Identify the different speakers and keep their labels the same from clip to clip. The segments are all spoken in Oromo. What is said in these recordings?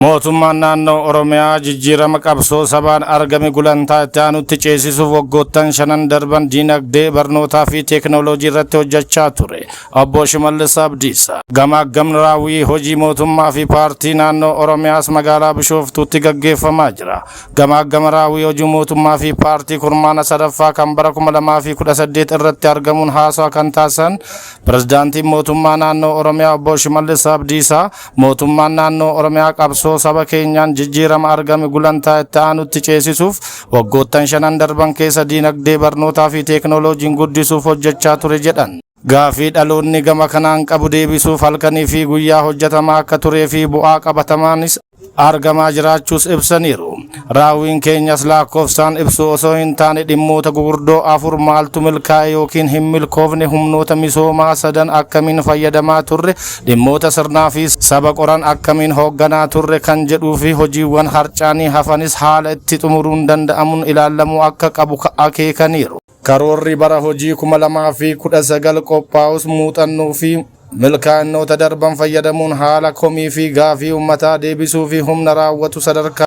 Speaker 1: Mootummaan naannoo Oromiyaa jijjiirama qabsoo sabaan argame gulantaa itti aanutti ceesisuuf waggoottan 5 darban diinagdee barnootaa fi teeknooloojii irratti hojjechaa ture. Obbo Shimallis Abdiisaa gamaagamni raawwii hojii mootummaa fi paartii naannoo Oromiyaas magaalaa Bishooftuutti gaggeeffamaa jira. Gamaagama raawwii hojii mootummaa fi paartii kurmaana sadaffaa kan bara 2018 irratti argamuun haasaa kan taasisan pirezidaantiin mootummaa naannoo Oromiyaa Obbo Shimallis Abdiisaa mootummaan naannoo Oromiyaa qabsoo saba keenyaan jijjiirama argame gulantaa itti aanutti ceesisuuf waggoottan 5 darban keessa diinagdee barnootaa fi teeknooloojiin guddisuuf hojjechaa ture jedhan. Gaafii dhaloonni gama kanaan qabu deebisuuf halkanii fi guyyaa hojjetamaa akka turee fi bu'aa qabatamaanis argamaa jiraachuus ibsaniiru. Raawwiin keenyas lakkoofsaan ibsu osoo hin taane dhimmoota gurguddoo 4 maaltu milkaa'e yookiin hin milkoofne humnoota misoomaa 3 akkamiin fayyadamaa turre dhimmoota sirnaa fi saba qoran akkamiin hoogganaa turre kan jedhuu fi hojiiwwan harcaanii hafanis haala itti xumuruun danda'amuun ilaalamuu akka qabu akeekaniiru. Karoorri bara hojii 2019 qophaa'us muuxannoo fi milkaa'inoota darban fayyadamuun haala komii fi gaafii uummataa deebisuu fi humna raawwatu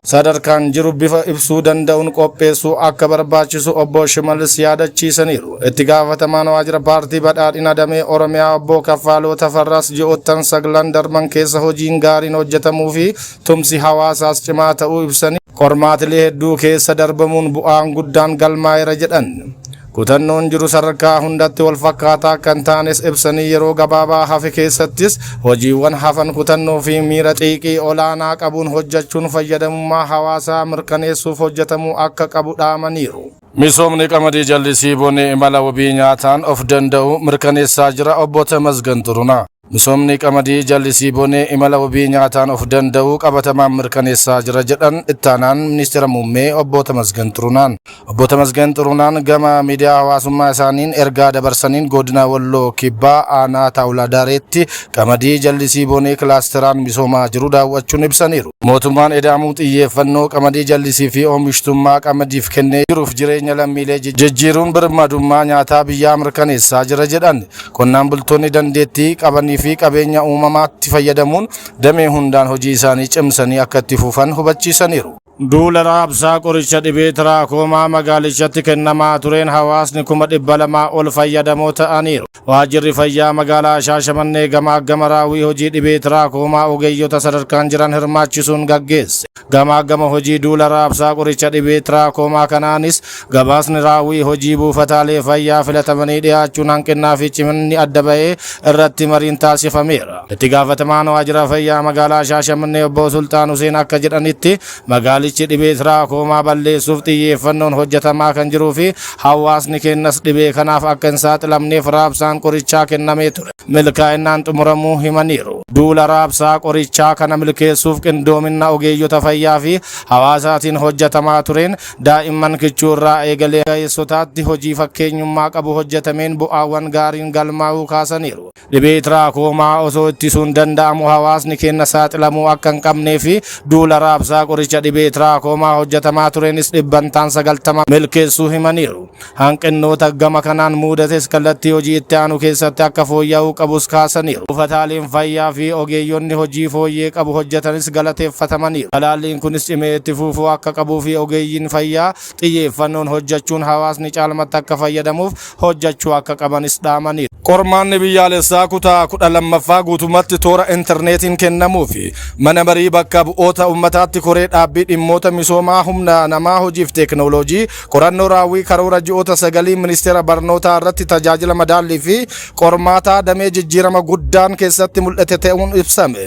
Speaker 1: sadarkaan jiru bifa ibsuu danda'uun qopheessuu akka barbaachisu Obbo Shimallis yaadachiisaniiru. Itti gaafatamaan waajjira paartii badhaadhina damee Oromiyaa Obbo Kaffaaloo Tafarraas ji'oottan 9 darban keessa hojiin gaariin hojjetamuu fi tumsi hawaasaas cimaa ta'uu ibsanii qormaatilee hedduu keessa darbamuun bu'aan guddaan galmaa'eera jedhan. Kutannoon jiru sadarkaa hundatti wal fakkaataa kan taanes ibsanii yeroo gabaabaa hafe keessattis hojiiwwan hafan kutannoo fi miira xiiqii olaanaa qabuun hojjechuun fayyadamummaa hawaasaa mirkaneessuuf hojjetamuu akka qabu dhaamaniiru. Misoomni qamadii jallisii bonee imala wabii nyaataan of danda'u mirkaneessaa jira Obbo Tamasgan Xurunaa. Misoomni qamadii jallisii bonee imala wabii nyaataan of danda'u qabatamaan mirkaneessaa jira jedhan ittaanaan ministeera muummee Obbo Tamasgan Xurunaan. Obbo Tamasgan Xurunaan gama miidiyaa hawaasummaa isaaniin ergaa dabarsaniin godina Walloo Kibbaa aanaa Taawuladareetti qamadii jallisii bonee kilaasteraan misoomaa jiru daawwachuun ibsaniiru. Mootummaan eda'amuu xiyyeeffannoo qamadii jallisii fi oomishtummaa qamadiif kennee jiruuf jireenya lammiilee jijjiiruun birmadummaa nyaataa biyyaa mirkaneessaa jira jedhan. Qonnaan bultoonni dandeettii qabanii fi qabeenya uumamaatti fayyadamuun damee hundaan hojii isaanii cimsanii akka itti fufan hubachiisaniiru. Duula raabsaa qoricha dhibee tiraakomaa magaalichatti kennamaa tureen hawaasni 200 ol fayyadamoo ta'aniiru. Waajjirri fayyaa magaalaa Shaashamannee gamaagama raawwii hojii dhibee tiraakomaa ogeeyyota sadarkaan jiran hirmaachisuun gaggeesse. Gamaagama hojii duula raabsaa qoricha dhibee tiraakomaa kanaanis gabaasni raawwii hojii buufataalee fayyaa filatamanii dhiyaachuun hanqinnaa fi ciminni adda ba'ee irratti mariin taasifameera. Itti gaafatamaan waajjira fayyaa magaalaa Shaashamannee Obbo Sultaan Huseen akka jedhanitti magaalichi dhibee tiraakomaa balleessuuf xiyyeeffannoon hojjetamaa kan jiruu fi hawaasni keenyas dhibee kanaaf akka hin saaxilamneef raabsaan qorichaa kennamee ture. Milkaa'inaan xumuramuu himaniiru. Duula raabsaa qorichaa kana milkeessuuf qindoomina ogeeyyota fayyaa fi hawaasaatiin hojjetamaa tureen daa'imman kichuurraa eegalee ga'eessotaatti hojii fakkeenyummaa qabu hojjetameen bu'aawwan gaariin galmaa'uu kaasaniiru. Dhibee tiraakomaa osoo ittisuun danda'amu hawaasni keenya saaxilamuu akka hin qabnee fi duula raabsaa qoricha dhibee tiraakomaa hojjetamaa tureenis 90% milkeessuu himaniiru. Hanqinnoota gama kanaan mudates kallattii hojii itti aanu keessatti akka fooyya'uu qabus kaasaniiru. Buufataaleen fayyaa fi ogeeyyonni hojii fooyyee qabu hojjetanis galateeffatamaniiru. Talaalliin kunis cimee itti fufuu akka qabuu fi ogeeyyiin fayyaa xiyyeeffannoon hojjechuun hawaasni caalmatti akka fayyadamuuf hojjechuu akka qabanis dhaamaniiru. Qormaanni biyyaalessaa kutaa 12ffaa guutummaatti toora intarneetiin kennamuu fi mana marii bakka bu'oota uummataatti koree dhaabbii dhimmoota misoomaa humna namaa hojiif teeknooloojii qorannoo raawwii karoora ji'oota 9 ministeera barnootaa irratti tajaajila madaallii fi qormaataa damee jijjiirama guddaan keessatti mul'ate ta'uun ibsame.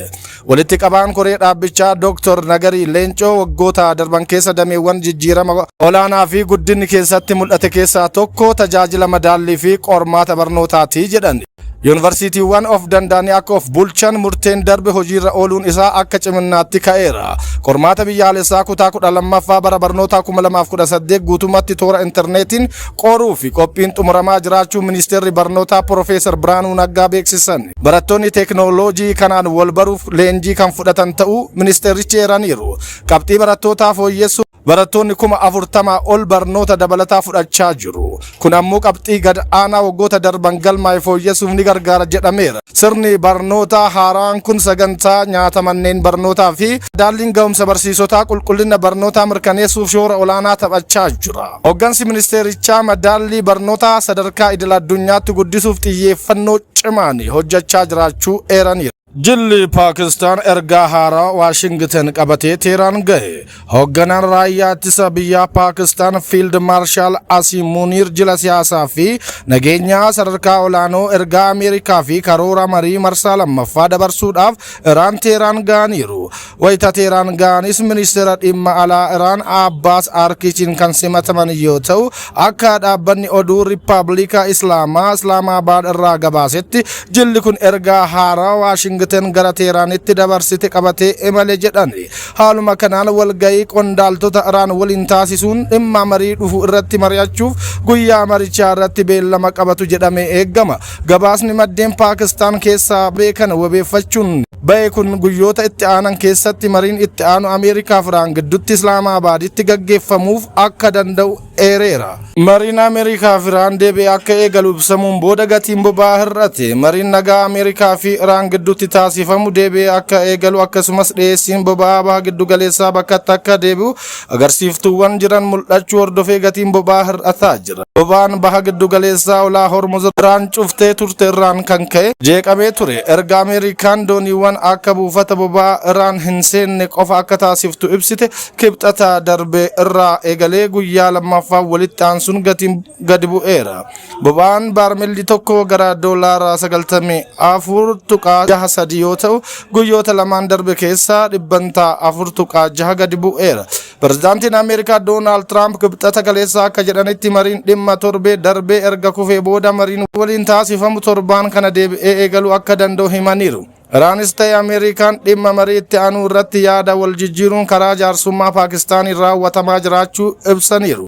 Speaker 1: Walitti qabaan koree dhaabbichaa Dr. Nagarii Leencoo waggoota darban keessa dameewwan jijjiirama olaanaa fi guddinni keessatti mul'ate keessaa tokko tajaajila madaallii fi qormaata barnootaati jedhan. Yuunivarsiitiiwwan of danda'anii akka of bulchan murteen darbe hojiirra ooluun isaa akka ciminaatti ka'eera. Qormaata biyyaalessaa kutaa 12ffaa bara barnootaa 2018 guutummaatti toora intarneetiin qoruu fi qophiin xumuramaa jiraachuu ministeerri barnootaa Profeesar Biraanuu Naggaa beeksisan. Barattoonni teeknooloojii kanaan wal baruuf leenjii kan fudhatan ta'uu ministeerichi eeraniiru. Qabxii barattootaa fooyyessuuf barattoonni 40,000 ol barnoota dabalataa fudhachaa jiru. Kun ammoo qabxii gad aanaa waggoota darban galmaa'ee fooyyessuuf ni gargaara jedhameera. Sirni barnoota haaraan kun sagantaa nyaata manneen barnootaa fi daalliin ga'umsa barsiisotaa qulqullina barnootaa mirkaneessuuf shoora olaanaa taphachaa jira. Hoggansi ministeerichaa madaallii barnootaa sadarkaa idil addunyaatti guddisuuf xiyyeeffannoo cimaan hojjechaa jiraachuu eeraniiru. Jilli Paakistaan ergaa haaraa Waashingtan qabatee Teheraan gahe. Hoogganaan raayyaa ittisa biyyaa Paakistaan Fiild Maarshaal Asiim Muniir jila siyaasaa fi nageenyaa sadarkaa olaanoo ergaa Ameerikaa fi karoora marii marsaa lammaffaa dabarsuudhaaf Iraan Teheraan ga'aniiru. Wayita Teheraan ga'anis ministeera dhimma alaa Iraan Abbaas Arkiichiin kan simataman yoo ta'u, akka dhaabbanni oduu Rippaabilika Islaamaa Islaamabaad irraa gabaasetti jilli kun ergaa haaraa Waashingtan gara Teeraanitti dabarsite qabatee imale jedhani. Haaluma kanaan walgayii qondaaltota Iraan waliin taasisuun dhimma marii dhufu irratti mari'achuuf guyyaa marichaa irratti beellama qabatu jedhamee eeggama. Gabaasni maddeen Paakistaan keessaa beekan wabeeffachuun bahe kun guyyoota itti aanan keessatti mariin itti aanu Ameerikaa fi Iraan gidduutti Islaamabaaditti gaggeeffamuuf akka danda'u eereera. Mariin Ameerikaa fi Iraan deebi'ee akka eegalu ibsamuun booda gatiin boba'aa hir'ate. Mariin nagaa Ameerikaa fi Iraan gidduutti taasifamu deebi'ee akka eegalu akkasumas dhiyeessiin boba'aa baha giddu galeessaa bakkatti akka deebi'u agarsiiftuuwwan jiran mul'achuu hordofee gatiin boba'aa hir'ataa jira. Boba'aan baha giddu galeessaa olaa Hormuz Iraan cuftee turte irraan kan ka'e jeeqamee ture. Erga Ameerikaan dooniiwwan akka buufata boba'aa Iraan hin seenne qofa akka taasiftu ibsite kibxata darbe irraa eegalee guyyaa lammaffaa walitti aansuun gatiin gadi bu'eera. Boba'aan baarmelli tokko gara doolaara 94.63 yoo ta'u, guyyoota lamaan darbe keessaa dhibbantaa 4.6 gadi bu'eera. Pirezidaantiin Ameerikaa Doonaald Tiraamp kibxata kaleessaa akka jedhanitti mariin dhimma torbee darbee erga kufee booda mariin waliin taasifamu torbaan kana deebi'ee eegaluu akka danda'u himaniiru. Iraanis ta'e Ameerikaan dhimma marii itti aanuu irratti yaada wal jijjiiruun karaa jaarsummaa Paakistaaniin raawwatamaa jiraachuu ibsaniiru.